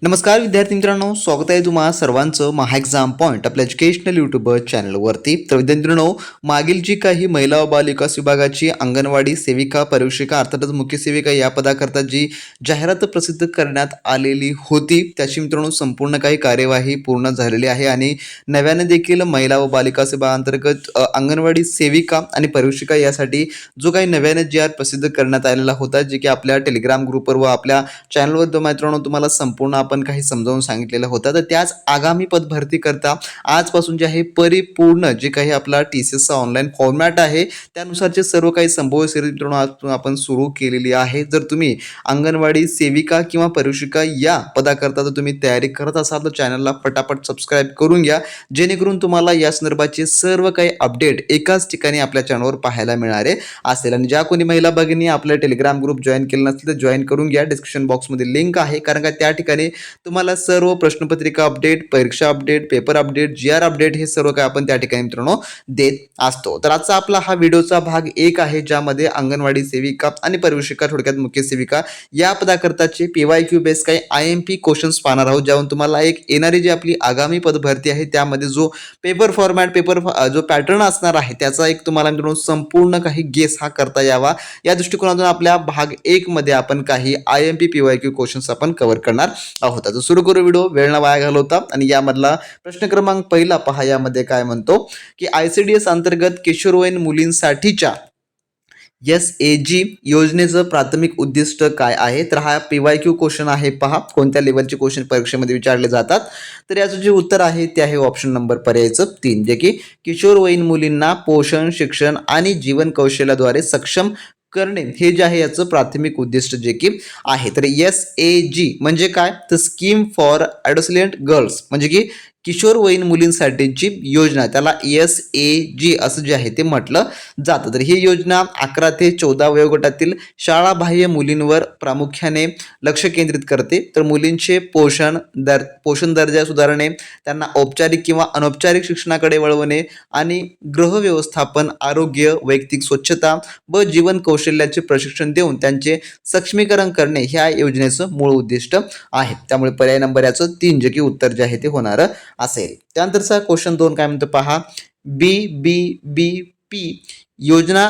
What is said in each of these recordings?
नमस्कार विद्यार्थी मित्रांनो, स्वागत आहे तुम्हा सर्वांचं महा एक्झाम पॉईंट आपल्या एज्युकेशनल यूट्यूब चॅनलवरती. तर विद्यार्थी मित्रांनो, मागील जी काही महिला व बाल विकास विभागाची अंगणवाडी सेविका परीक्षिका अर्थातच मुख्य सेविका या पदाकरता जी जाहिरात प्रसिद्ध करण्यात आलेली होती त्याची मित्रांनो संपूर्ण काही कार्यवाही पूर्ण झालेली आहे आणि नव्याने देखील महिला व बाल विकास विभागांतर्गत अंगणवाडी सेविका आणि परीक्षिका यासाठी जो काही नव्याने जी आर प्रसिद्ध करण्यात आलेला होता, जे की आपल्या टेलिग्राम ग्रुपवर व आपल्या चॅनलवर मित्रांनो तुम्हाला संपूर्ण आपण काही समजावून सांगितलेलं होतं. तर त्याच आगामी पदभरती करता आजपासून जे आहे परिपूर्ण जे काही आपला TCS चा ऑनलाईन फॉर्मॅट आहे त्यानुसारचे सर्व काही संभाव्य सिरीज मित्रांनो आज आपण सुरू केलेली आहे. जर तुम्ही अंगणवाडी सेविका किंवा परीक्षिका या पदाकरता जर तुम्ही तयारी करत असाल तर चॅनलला पटापट सबस्क्राईब करून घ्या, जेणेकरून तुम्हाला या संदर्भाचे सर्व काही अपडेट एकाच ठिकाणी आपल्या चॅनलवर पाहायला मिळणारे असेल. आणि ज्या कोणी महिला भगिनी आपल्या टेलिग्राम ग्रुप जॉईन केलं नसेल तर जॉईन करून घ्या. डिस्क्रिप्शन बॉक्समध्ये लिंक आहे, कारण का त्या ठिकाणी तुम्हाला सर्व प्रश्नपत्रिका अपडेट, परीक्षा update, paper update, GR update हे सर्व काय आपण त्या ठिकाणी मित्रांनो देत असतो. तर आजचा आपला हा व्हिडिओचा भाग 1 आहे, ज्यामध्ये अंगणवाडी सेविका आणि परीक्षिका थोडक्यात मुख्य सेविका या पदाकरताचे PYQ बेस काही IMP क्वेश्चन्स पाहणार आहोत, ज्यावरून तुम्हाला एक येणारी जी आपली आगामी पदभरती आहे त्यामध्ये जो पेपर फॉर्मॅट जो पॅटर्न असणार आहे त्याचा एक तुम्हाला मित्रांनो संपूर्ण काही गेस हा करता यावा या दृष्टिकोनातून आपल्या भाग 1 मध्ये आपण काही IMP PYQ क्वेश्चन्स आपण कव्हर करणार आहोत. तर सुरू करू व्हिडिओ वेळ न वाया घालवता. आणि यामधला प्रश्न क्रमांक पहिला पहा, यामध्ये काय म्हणतो की ICDS अंतर्गत किशोरवयीन मुलींसाठीच्या SAG योजनेचं प्राथमिक उद्दिष्ट काय आहे. तर हा PYQ क्वेश्चन आहे. पहा कोणत्या लेवलचे क्वेश्चन परीक्षेमध्ये विचारले जातात. तर याचं जे उत्तर आहे ते आहे ऑप्शन नंबर पर्यायचं 3, जे की किशोरवयीन मुलींना पोषण, शिक्षण आणि जीवन कौशल्याद्वारे सक्षम करणे हे जे आहे याचं प्राथमिक उद्दिष्ट जे की आहे. तर SAG म्हणजे काय, तर स्कीम फॉर ॲडोसलेंट गर्ल्स, म्हणजे की किशोरवयीन मुलींसाठीची योजना, त्याला SAG असं जे आहे ते म्हटलं जातं. तर ही योजना 11 ते 14 वयोगटातील शाळाबाह्य मुलींवर प्रामुख्याने लक्ष केंद्रित करते. तर मुलींचे पोषण दर्जा सुधारणे, त्यांना औपचारिक किंवा अनौपचारिक शिक्षणाकडे वळवणे आणि गृह व्यवस्थापन, आरोग्य, वैयक्तिक स्वच्छता व जीवन कौशल्याचे प्रशिक्षण देऊन त्यांचे सक्षमीकरण करणे ह्या योजनेचं मूळ उद्दिष्ट आहे. त्यामुळे पर्याय नंबर याचं 3 जे की उत्तर जे आहे ते होणार असेल. त्यानंतरचा क्वेश्चन 2 काय म्हणतो पहा, BBBP योजना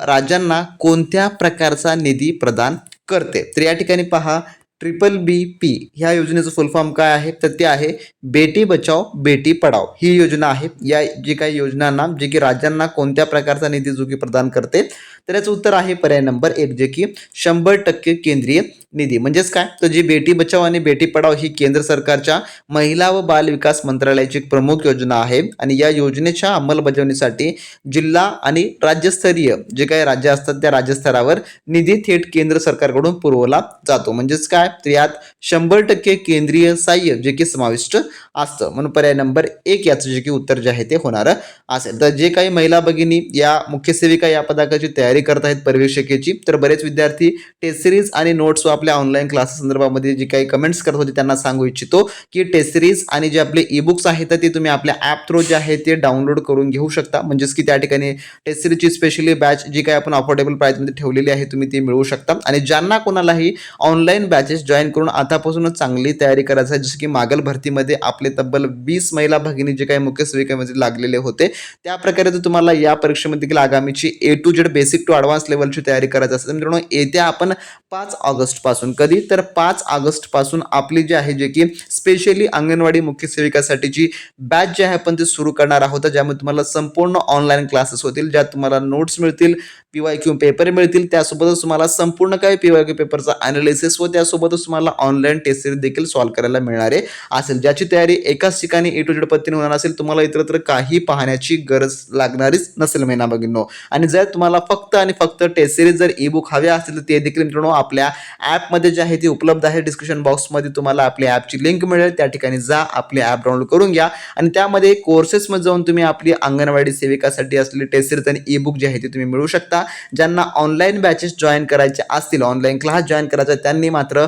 राज्यांना कोणत्या प्रकारचा निधी प्रदान करते. तर या ठिकाणी पहा BBBP ह्या योजनेचं फुल फॉर्म काय आहे, तर ते आहे बेटी बचाओ बेटी पढाओ ही योजना आहे. या जी काही योजनांना जे की राज्यांना कोणत्या प्रकारचा निधी जो की प्रदान करते, तर याचं उत्तर आहे पर्याय नंबर 1 जे की 100% केंद्रीय निधी. म्हणजेच काय, तर जी बेटी बचाओ आणि बेटी पढाओ ही केंद्र सरकारच्या महिला व बाल विकास मंत्रालयाची एक प्रमुख योजना आहे. आणि या योजनेच्या अंमलबजावणीसाठी जिल्हा आणि राज्यस्तरीय जे काही राज्य असतात त्या राज्यस्तरावर निधी थेट केंद्र सरकारकडून पुरवला जातो. म्हणजेच काय, तर यात 100% केंद्रीय सहाय्य जे की समाविष्ट असतं. म्हणून पर्याय नंबर 1 याचं जे की उत्तर जे आहे ते होणार असेल. तर जे काही महिला भगिनी या मुख्य सेविका या पदाची तयारी करत आहेत परीक्षेची, तर बरेच विद्यार्थी टेस्ट सिरीज आणि नोट्स व आपल्या ऑनलाईन क्लासेस संदर्भामध्ये जे काही कमेंट्स करत होते त्यांना सांगू इच्छितो की टेस्ट सिरीज आणि जे आपले ई-बुक्स आहेत ते तुम्ही आपल्या ॲप थ्रू जे आहे ते डाउनलोड करून घेऊ शकता. म्हणजेच की त्या ठिकाणी टेस्ट सिरीजची स्पेशली बॅच जी काही आपण अफोर्डेबल प्राइसमध्ये ठेवलेली आहे तुम्ही ती मिळवू शकता. आणि ज्यांना कोणालाही ऑनलाईन बॅचेस जॉईन करून आतापासूनच चांगली तयारी करायची आहे, जसं की मागील भरतीमध्ये आपले तब्बल 20 महिला भगिनी जे काही मुख्य सेविकेमध्ये लागलेले होते, त्या प्रकारे जर तुम्हाला या परीक्षेमध्ये देखील आगामीची A to Z basic to advance लेवलची तयारी करायची असेल मित्रांनो, येत्या आपण 5 ऑगस्ट पासून, कधी तर 5 ऑगस्ट पासून आपली जी आहे जे की स्पेशली अंगणवाडी मुख्य सेविकासाठीची बॅच जे आहे आपण ते सुरू करणार आहोत, ज्यामध्ये तुम्हाला संपूर्ण ऑनलाईन क्लासेस होतील, ज्यात तुम्हाला नोट्स मिळतील, PYQ पेपर मिळतील, त्यासोबतच तुम्हाला संपूर्ण काही PYQ पेपरचा ॲनालिसिस व त्यासोबतच तुम्हाला ऑनलाईन टेस्ट सिरीज देखील सॉल्व्ह करायला मिळणारे असेल, ज्याची तयारी एकाच ठिकाणी A to Z पद्धतीने होणार असेल. तुम्हाला इतरत्र काही पाहण्याची गरज लागणारीच नसेल महिना भगिनींनो. आणि जर तुम्हाला फक्त आणि फक्त टेस्ट सिरीज जर ई-बुक हवे असतील तर ते देखील मित्रांनो आपल्या ॲपमध्ये जे आहे ते उपलब्ध आहे. डिस्क्रिप्शन बॉक्समध्ये तुम्हाला आपल्या ॲपची लिंक मिळेल, त्या ठिकाणी जा, आपले ॲप डाउनलोड करून घ्या आणि त्यामध्ये कोर्सेसमध्ये जाऊन तुम्ही आपली अंगणवाडी सेविकासाठी असलेली टेस्ट सिरीज आणि ई-बुक जे आहे ते तुम्ही मिळवू शकता. ज्यांना ऑनलाईन बॅचेस जॉईन करायचे असतील, ऑनलाईन क्लास जॉईन करायचा, त्यांनी मात्र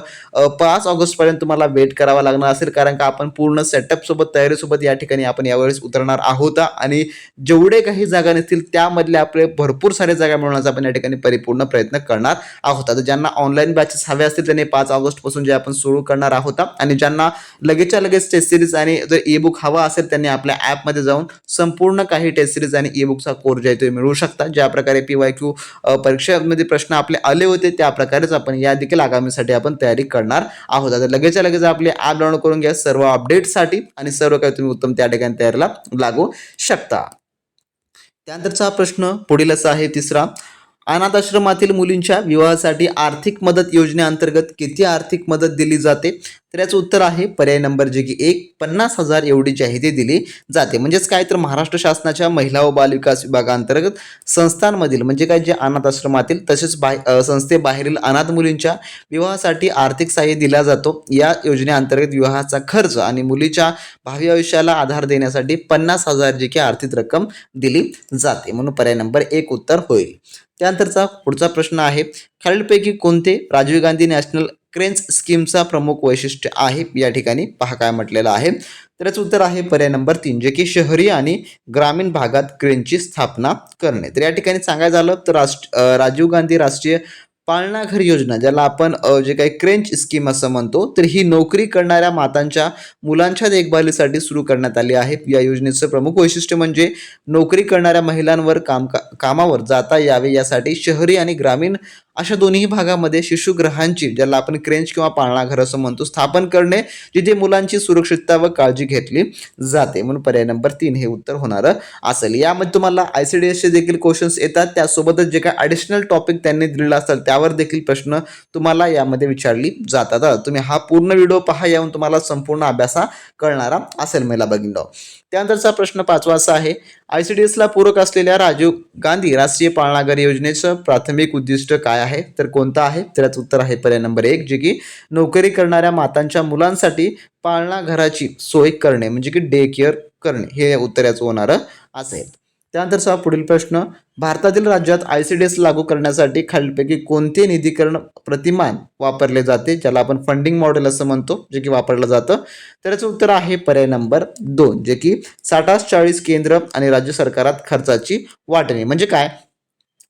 5 ऑगस्टपर्यंत तुम्हाला वेट करावा लागणार असेल, कारण का आपण पूर्ण सेटअप सोबत तयारीसोबत या ठिकाणी आपण यावेळेस उतरणार आहोत आणि जेवढे काही जागा नसतील त्यामधले आपले भरपूर सारे जागा मिळवण्याचा आपण या ठिकाणी परिपूर्ण प्रयत्न करणार आहोत. आता ज्यांना ऑनलाईन बॅचेस हवे असतील त्यांनी 5 ऑगस्ट पासून जे आपण सुरू करणार आहोत आणि ज्यांना लगेचच्या लगेच टेस्ट सिरीज आणि जर ई बुक हवा असेल त्यांनी आपल्या ॲपमध्ये जाऊन संपूर्ण काही टेस्ट सिरीज आणि ई बुकचा कोर्स जे आहे तो मिळवू शकता. ज्या प्रकारे PYQ परीक्षेमध्ये प्रश्न आपले आले होते त्या प्रकारेच आपण या देखील आगामीसाठी आपण तयारी करणार आहोत. आता लगेचच्या लगेच आपले ॲप डाउनलोड करून घ्या सर्व अपडेटसाठी आणि सर्व काही तुम्ही उत्तम त्या ठिकाणी तयारीला लागू शकता. त्यानंतरचा प्रश्न पुढील असा आहे तिसरा, अनाथ आश्रमातील मुलींच्या विवाहासाठी आर्थिक मदत योजनेअंतर्गत किती आर्थिक मदत दिली जाते? तर याचं उत्तर आहे पर्याय नंबर जे की 50,000 एवढी जी आहे ती दिली जाते. म्हणजेच काय तर महाराष्ट्र शासनाच्या महिला व बालविकास विभागांतर्गत संस्थांमधील म्हणजे काय जे अनाथ आश्रमातील तसेच संस्थेबाहेरील अनाथ मुलींच्या विवाहासाठी आर्थिक सहाय्य दिला जातो. या योजनेअंतर्गत विवाहाचा खर्च आणि मुलीच्या भावी आयुष्याला आधार देण्यासाठी 50,000 जी की आर्थिक रक्कम दिली जाते, म्हणून पर्याय नंबर 1 उत्तर होईल. त्यानंतरचा पुढचा प्रश्न आहे, खालीलपैकी कोणते राजीव गांधी नॅशनल क्रेन्स स्कीमचा प्रमुख वैशिष्ट्य आहे? या ठिकाणी पहा काय म्हटलेलं आहे. तर याचं उत्तर आहे पर्याय नंबर 3 जे की शहरी आणि ग्रामीण भागात क्रेनची स्थापना करणे. तर या ठिकाणी सांगायचं झालं तर राजीव गांधी राष्ट्रीय पाळणाघर योजना, ज्याला आपण जे काही क्रेंच स्कीम असं म्हणतो, तर ही नोकरी करणाऱ्या मातांच्या मुलांच्या देखभालीसाठी सुरू करण्यात आली आहे. या योजनेचं प्रमुख वैशिष्ट्य म्हणजे नोकरी करणाऱ्या महिलांवर कामावर जाता यावे यासाठी शहरी आणि ग्रामीण अशा दोन्ही भागामध्ये शिशुगृहांची, ज्याला आपण क्रेंच किंवा पाळणाघर असं म्हणतो, स्थापन करणे, जिथे मुलांची सुरक्षितता व काळजी घेतली जाते, म्हणून पर्याय नंबर 3 हे उत्तर होणार असेल. यामध्ये तुम्हाला ICDS देखील क्वेश्चन्स येतात, त्यासोबतच जे काही ॲडिशनल टॉपिक त्यांनी दिलेला असतात त्यावर देखील प्रश्न तुम्हाला यामध्ये विचारली जातात. तुम्ही हा पूर्ण व्हिडिओ पहा, यावरून तुम्हाला संपूर्ण अभ्यासा कळणारा असेल महिला भगिनींनो. त्यानंतरचा प्रश्न 5वा असा आहे, ICDSला पूरक असलेल्या राजीव गांधी राष्ट्रीय पाळणाघर योजनेचं प्राथमिक उद्दिष्ट काय आहे? तर कोणतं आहे? तर याचं उत्तर आहे पर्याय नंबर 1 जे की नोकरी करणाऱ्या मातांच्या मुलांसाठी पाळणाघराची सोय करणे म्हणजे की डे केअर करणे, हे उत्तर याचं होणार असेल. त्यानंतरचा पुढील प्रश्न, भारतातील राज्यात ICDS लागू करण्यासाठी खालीलपैकी कोणते निधीकरण प्रतिमान वापरले जाते, ज्याला आपण फंडिंग मॉडेल असं म्हणतो, जे की वापरलं जातं? तर याचं उत्तर आहे पर्याय नंबर 2 जे की 60-40 केंद्र आणि राज्य सरकारात खर्चाची वाटणी. म्हणजे काय,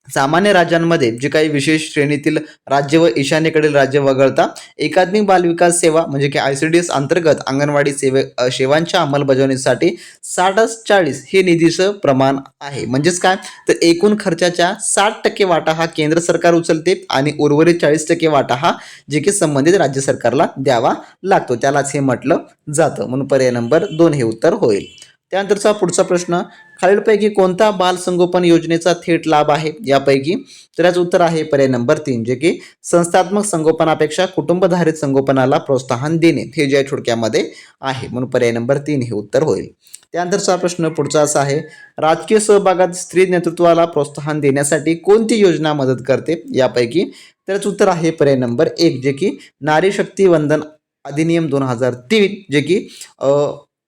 सामान्य राज्यांमध्ये जे काही विशेष श्रेणीतील राज्य व ईशान्येकडील राज्य वगळता एकात्मिक बालविकास सेवा म्हणजे की ICDS अंतर्गत अंगणवाडी सेवांच्या अंमलबजावणीसाठी 60-40 हे निधीचं प्रमाण आहे. म्हणजेच काय, तर एकूण खर्चाच्या 60% वाटा हा केंद्र सरकार उचलते आणि उर्वरित 40% वाटा हा जे की संबंधित राज्य सरकारला द्यावा लागतो, त्यालाच हे म्हटलं जातं, म्हणून पर्याय नंबर 2 हे उत्तर होईल. त्यानंतरचा पुढचा प्रश्न, खालीलपैकी कोणता बाल संगोपन योजनेचा थेट लाभ आहे यापैकी? तर याचं उत्तर आहे पर्याय नंबर 3 जे की संस्थात्मक संगोपनापेक्षा कुटुंबधारित संगोपनाला प्रोत्साहन देणे, हे जे थोडक्यामध्ये आहे, म्हणून पर्याय नंबर 3 हे उत्तर होईल. त्यानंतरचा प्रश्न पुढचा असा आहे, राजकीय सहभागात स्त्री नेतृत्वाला प्रोत्साहन देण्यासाठी कोणती योजना मदत करते यापैकी? तर याचं उत्तर आहे पर्याय नंबर 1 जे की नारी शक्ती वंदन अधिनियम 2003 जे की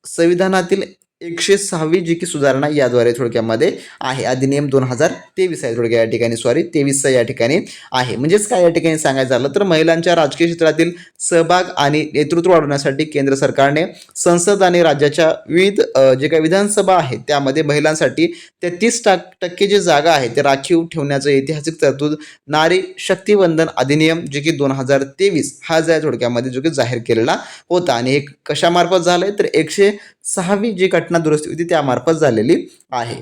संविधानातील 106वी जी की सुधारणा याद्वारे थोडक्यामध्ये आहे. अधिनियम 2023 आहे, थोडक्या या ठिकाणी 23 या ठिकाणी आहे. म्हणजेच काय या ठिकाणी सांगायचं झालं तर महिलांच्या राजकीय क्षेत्रातील सहभाग आणि नेतृत्व वाढवण्यासाठी केंद्र सरकारने संसद आणि राज्याच्या विविध जे काही विधानसभा आहेत त्यामध्ये महिलांसाठी 33% जी जागा आहे ते राखीव ठेवण्याचं ऐतिहासिक तरतूद नारी शक्ती वंदन अधिनियम जे की 2023 हा जो आहे थोडक्यामध्ये जो की जाहीर केलेला होता. आणि हे कशामार्फत झालंय तर 106वी जी घटना दुरुस्ती होती त्यामार्फत झालेली आहे.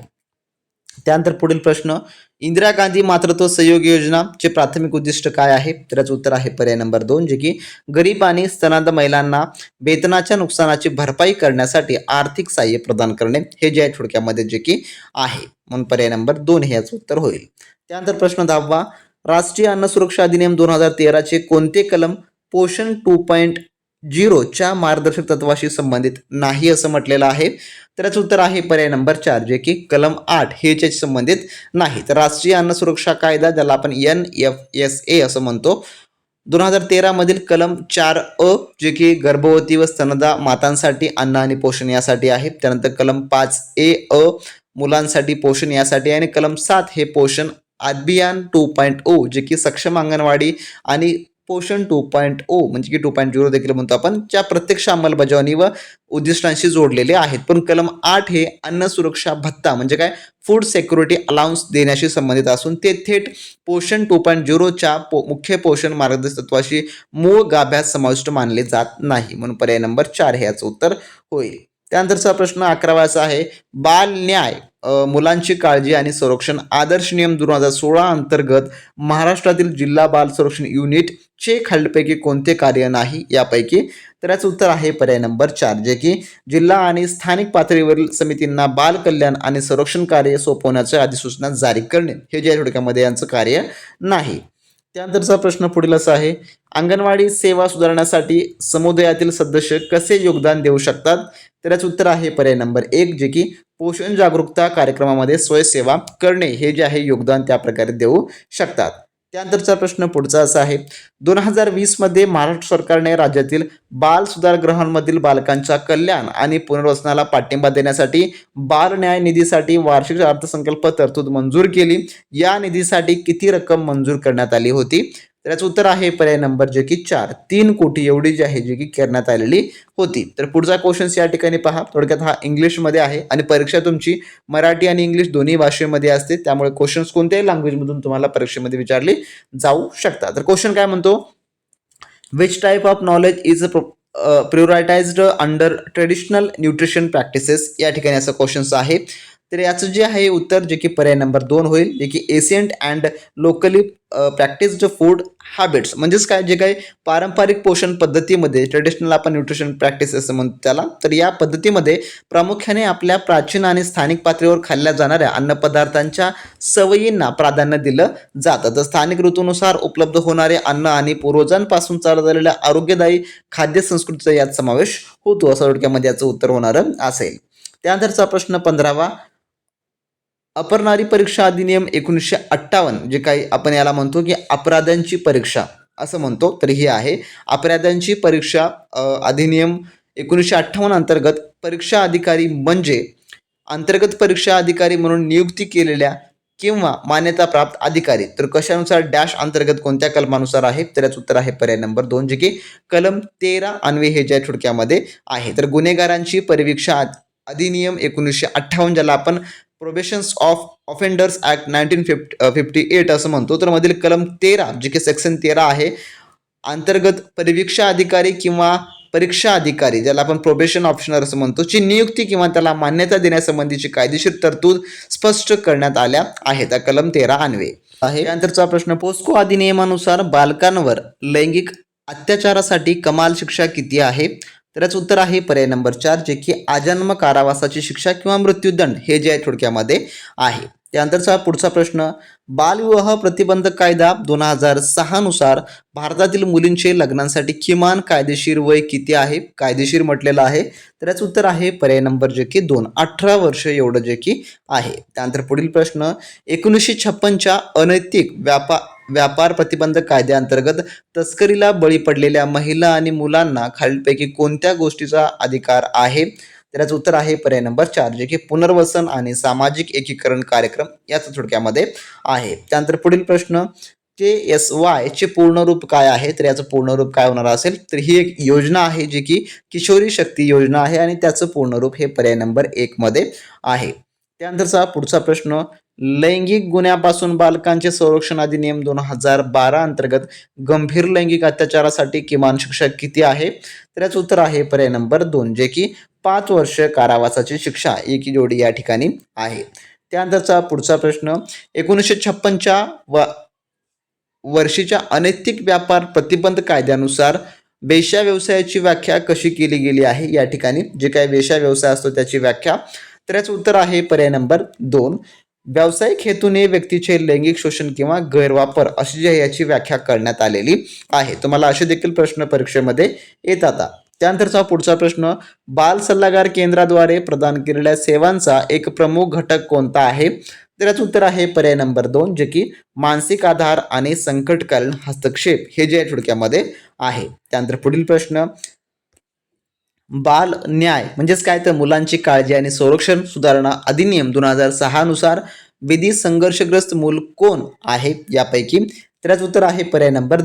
त्यानंतर पुढील प्रश्न, इंदिरा गांधी मातृत्व सहयोग योजनाचे प्राथमिक उद्दिष्ट काय आहे? तर याचं उत्तर आहे पर्याय नंबर 2 जे की गरीब आणि स्तनंद महिलांना वेतनाच्या नुकसानाची भरपाई करण्यासाठी आर्थिक सहाय्य प्रदान करणे, हे जे आहे थोडक्यामध्ये जे की आहे, म्हणून पर्याय नंबर 2 हे याचं उत्तर होईल. त्यानंतर प्रश्न 10वा, राष्ट्रीय अन्न सुरक्षा अधिनियम 2013 कोणते कलम पोषण 2.0च्या मार्गदर्शक तत्वाशी संबंधित नाही असं म्हटलेलं आहे? तर याचं उत्तर आहे पर्याय नंबर 4 जे की कलम 8 हे याच्याशी संबंधित नाही. तर राष्ट्रीय अन्न सुरक्षा कायदा, ज्याला आपण NFSA असं म्हणतो, 2013 मधील कलम 4A जे की गर्भवती व स्तनदा मातांसाठी अन्न आणि पोषण यासाठी आहे. त्यानंतर कलम 5A मुलांसाठी पोषण यासाठी आणि कलम 7 हे पोषण अभियान 2.0 जे की सक्षम अंगणवाडी आणि पोषण 2.0 म्हणजे की 2.0 देखील म्हणतो आपण, च्या प्रत्यक्ष अंमलबजावणी व उद्दिष्टांशी जोडलेले आहेत. पण कलम 8 हे अन्न सुरक्षा भत्ता म्हणजे काय, फूड सिक्युरिटी अलाउन्स देण्याशी संबंधित असून ते थेट पोषण 2.0 च्या मुख्य पोषण मार्गदर्शक तत्वाशी मूळ गाभ्यात समाविष्ट मानले जात नाही. म्हणून पर्याय नंबर 4 हे याचं उत्तर होईल. त्यानंतरचा प्रश्न 11वाचा आहे, बाल न्याय मुलांची काळजी आणि संरक्षण आदर्श नियम 2016 अंतर्गत महाराष्ट्रातील जिल्हा बाल संरक्षण युनिट चे खालीलपैकी कोणते कार्य नाही यापैकी, तर याचं उत्तर आहे पर्याय नंबर 4 जे की जिल्हा आणि स्थानिक पातळीवरील समितींना बाल कल्याण आणि संरक्षण कार्य सोपवण्याच्या अधिसूचना जारी करणे हे जे थोडक्यामध्ये यांचं कार्य नाही. त्यानंतरचा प्रश्न पुढील असा आहे, अंगणवाडी सेवा सुधारण्यासाठी समुदायातील सदस्य कसे योगदान देऊ शकतात, तर याचं उत्तर आहे पर्याय नंबर 1 जे की पोषण जागरूकता कार्यक्रमामध्ये स्वयंसेवा करणे हे जे आहे योगदान त्या प्रकारे देऊ शकतात. त्यानंतरचा प्रश्न पुढचा असा आहे, 2020 मध्ये महाराष्ट्र सरकारने राज्यातील बाल सुधारगृहांमधील बालकांच्या कल्याण आणि पुनर्वसनाला पाठिंबा देण्यासाठी बाल न्याय निधीसाठी वार्षिक अर्थसंकल्प तरतूद मंजूर केली. या निधीसाठी किती रक्कम मंजूर करण्यात आली होती, तर याचं उत्तर आहे पर्याय नंबर जे की 4 3 कोटी एवढी जी आहे जी की करण्यात आलेली होती. तर पुढचा क्वेश्चन या ठिकाणी पहा, थोडक्यात हा इंग्लिशमध्ये आहे आणि परीक्षा तुमची मराठी आणि इंग्लिश दोन्ही भाषेमध्ये असते, त्यामुळे क्वेश्चन्स कोणत्याही लँग्वेजमधून तुम्हाला परीक्षेमध्ये विचारले जाऊ शकतात. तर क्वेश्चन काय म्हणतो, which type of knowledge is prioritised under traditional nutrition practices, या ठिकाणी असं क्वेश्चन्स आहे. तर याचं जे आहे उत्तर जे की पर्याय नंबर 2 होईल, जे की ancient and locally practised food habits म्हणजेच काय, जे काही पारंपरिक पोषण पद्धतीमध्ये ट्रेडिशनल आपण न्यूट्रिशन प्रॅक्टिस असं म्हणतो त्याला, तर या पद्धतीमध्ये प्रामुख्याने आपल्या प्राचीन आणि स्थानिक पातळीवर खाल्ल्या जाणाऱ्या अन्नपदार्थांच्या सवयींना प्राधान्य दिलं जातं. तर स्थानिक ऋतूनुसार उपलब्ध होणारे अन्न आणि पूर्वजांपासून चालत आलेल्या आरोग्यदायी खाद्य संस्कृतीचा यात समावेश होतो, असं थोडक्यामध्ये याचं उत्तर होणारं असेल. त्यानंतरचा प्रश्न 15वा, अपर नारी परीक्षा अधिनियम 1958 जे काही आपण याला म्हणतो की अपराधांची परीक्षा असं म्हणतो, तर ही आहे अपराधांची परीक्षा अधिनियम 1958 अंतर्गत परीक्षा अधिकारी म्हणजे अंतर्गत परीक्षा अधिकारी म्हणून नियुक्ती केलेल्या किंवा मान्यताप्राप्त अधिकारी. तर कशानुसार डॅश अंतर्गत कोणत्या कलमानुसार आहे, तर याचं उत्तर आहे पर्याय नंबर 2 जे की कलम 13 अन्वये हे ज्या थोडक्यामध्ये आहे. तर गुन्हेगारांची परिवीक्षा अधिनियम 1958 ज्याला आपण प्रोबेशन्स ऑफ ऑफेंडर्स ॲक्ट 1958 असं म्हणतो, तर मधील कलम 13 जे की सेक्शन 13 आहे, अंतर्गत परिवीक्षा अधिकारी किंवा परीक्षा अधिकारी ज्याला आपण प्रोबेशन ऑफिसर असं म्हणतो ची नियुक्ती किंवा त्याला मान्यता देण्यासंबंधीची कायदेशीर तरतूद स्पष्ट करण्यात आल्या आहेत, त्या कलम 13 अन्वये आहे. त्यानंतरचा प्रश्न, पोस्को अधिनियमानुसार बालकांवर लैंगिक अत्याचारासाठी कमाल शिक्षा किती आहे, तर याचं उत्तर आहे पर्याय नंबर 4 जे की आजन्म कारावासाची शिक्षा किंवा मृत्यूदंड हे जे आहे थोडक्यामध्ये आहे. त्यानंतरचा पुढचा प्रश्न, बालविवाह प्रतिबंधक कायदा 2006 नुसार भारतातील मुलींचे लग्नांसाठी किमान कायदेशीर वय किती आहे, कायदेशीर म्हटलेलं आहे, तर याचं उत्तर आहे पर्याय नंबर जे की 2 18 वर्ष एवढं जे की आहे. त्यानंतर पुढील प्रश्न, 1956च्या अनैतिक व्यापार प्रतिबंधक कायद्याअंतर्गत तस्करीला बळी पडलेल्या महिला आणि मुलांना खालीलपैकी कोणत्या गोष्टीचा अधिकार आहे, तर याचं उत्तर आहे पर्याय नंबर 4 जे की पुनर्वसन आणि सामाजिक एकीकरण कार्यक्रम याचं थोडक्यामध्ये आहे. त्यानंतर पुढील प्रश्न, KSY चे पूर्ण रूप काय आहे, तर याचं पूर्ण रूप काय होणार असेल, तर ही एक योजना आहे जी की किशोरी शक्ती योजना आहे आणि त्याचं पूर्ण रूप हे पर्याय नंबर 1 मध्ये आहे. त्यानंतरचा पुढचा प्रश्न, लैंगिक गुन्ह्यापासून बालकांचे संरक्षण अधिनियम 2012 अंतर्गत गंभीर लैंगिक अत्याचारासाठी किमान शिक्षा किती आहे, तर याचं उत्तर आहे पर्याय नंबर 2 जे की 5 वर्ष कारावासाची शिक्षा एक जोडी या ठिकाणी आहे. त्यानंतरचा पुढचा प्रश्न, 1956च्या वर्षीच्या अनैतिक व्यापार प्रतिबंध कायद्यानुसार वेश्या व्यवसायाची व्याख्या कशी केली गेली आहे, या ठिकाणी जे काही वेश्या व्यवसाय असतो त्याची व्याख्या, तर याचं उत्तर आहे पर्याय नंबर 2 व्यावसायिक हेतूने व्यक्तीचे लैंगिक शोषण किंवा गैरवापर अशी जी याची व्याख्या करण्यात आलेली आहे. तुम्हाला असे देखील प्रश्न परीक्षेमध्ये येतात. त्यानंतरचा पुढचा प्रश्न, बाल सल्लागार केंद्राद्वारे प्रदान केलेल्या सेवांचा एक प्रमुख घटक कोणता आहे, तर याचं उत्तर आहे पर्याय नंबर 2 जे की मानसिक आधार आणि संकटकालीन हस्तक्षेप हे जे थोडक्यामध्ये आहे. त्यानंतर पुढील प्रश्न, बाल न्याय म्हणजेच काय, तर मुलांची काळजी आणि संरक्षण सुधारणा अधिनियम 2006 नुसार विधी संघर्षग्रस्त मूल कोण आहे यापैकी? त्याच उत्तर आहे पर्याय नंबर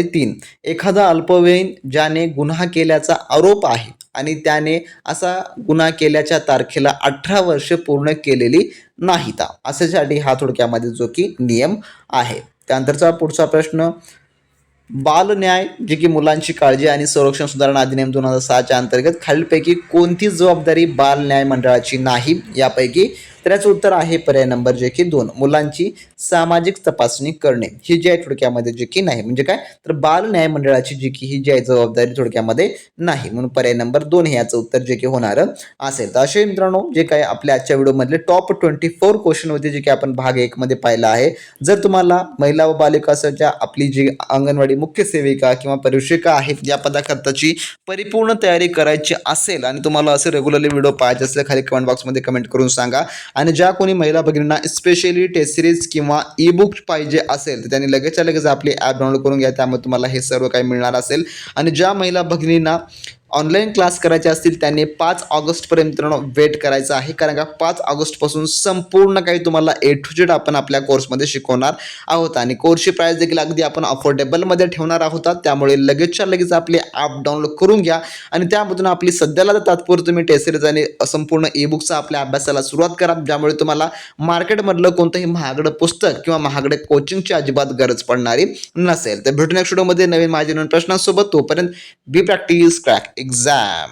3. एखादा अल्पवयीन ज्याने गुन्हा केल्याचा आरोप आहे आणि त्याने असा गुन्हा केल्याच्या तारखेला 18 वर्ष पूर्ण केलेली नाहीत, अशासाठी हा थोडक्यामध्ये जो की नियम आहे. त्यानंतरचा पुढचा प्रश्न, बाल न्याय जे की मुलांची काळजी आणि संरक्षण सुधारणा अधिनियम 2006च्या अंतर्गत खालीलपैकी कोणती जबाबदारी बाल न्याय मंडळाची नाही यापैकी? त्याचं उत्तर आहे पर्याय नंबर जे की 2, मुलांची सामाजिक तपासणी करणे. ही जी आहे थोडक्यामध्ये जे की नाही, म्हणजे काय तर बाल न्याय मंडळाची जी की ही जी आहे जबाबदारी थोडक्यामध्ये नाही, म्हणून पर्याय नंबर 2 हे याचं उत्तर जे की होणार असेल. तर असे मित्रांनो जे काही आपल्या आजच्या व्हिडिओमधले टॉप 24 क्वेश्चन होते जे की आपण भाग 1 मध्ये पाहिलं आहे. जर तुम्हाला महिला व बालिकाच्या आपली जी अंगणवाडी मुख्य सेविका किंवा परिशिका आहेत या पदाकरताची परिपूर्ण तयारी करायची असेल आणि तुम्हाला असे रेग्युलरली व्हिडिओ पाहायचे असले, खाली कमेंट बॉक्समध्ये कमेंट करून सांगा. आणि ज्या कोणी महिला भगिनींना स्पेशली टेस्ट सिरीज किंवा ई बुक पाहिजे असेल तर त्यांनी लगेचच्या लगेच आपली ॲप डाउनलोड करून घ्या, त्यामुळे तुम्हाला हे सर्व काही मिळणार असेल. आणि ज्या महिला भगिनींना ऑनलाईन क्लास करायचे असतील त्यांनी 5 ऑगस्टपर्यंत वेट करायचं आहे, कारण का 5 ऑगस्टपासून संपूर्ण काही तुम्हाला ए टू झेड आपण आपल्या कोर्समध्ये शिकवणार आहोत आणि कोर्सची प्राईस देखील अगदी आपण अफोर्डेबलमध्ये ठेवणार आहोत. त्यामुळे लगेचच्या लगेच आपली ॲप डाउनलोड करून घ्या आणि त्यामधून आपली सध्याला तर तात्पुरतं तुम्ही टेस्ट सिरीज आणि संपूर्ण ई बुकचा आपल्या अभ्यासाला सुरुवात करा, ज्यामुळे तुम्हाला मार्केटमधलं कोणतंही महागडं पुस्तक किंवा महागडे कोचिंगची अजिबात गरज पडणारी नसेल. तर भेटू नेक्स्ट व्हिडिओमध्ये नवीन माझे नवीन प्रश्नांसोबत. तोपर्यंत बी प्रॅक्टिस क्रॅक एक्झाम.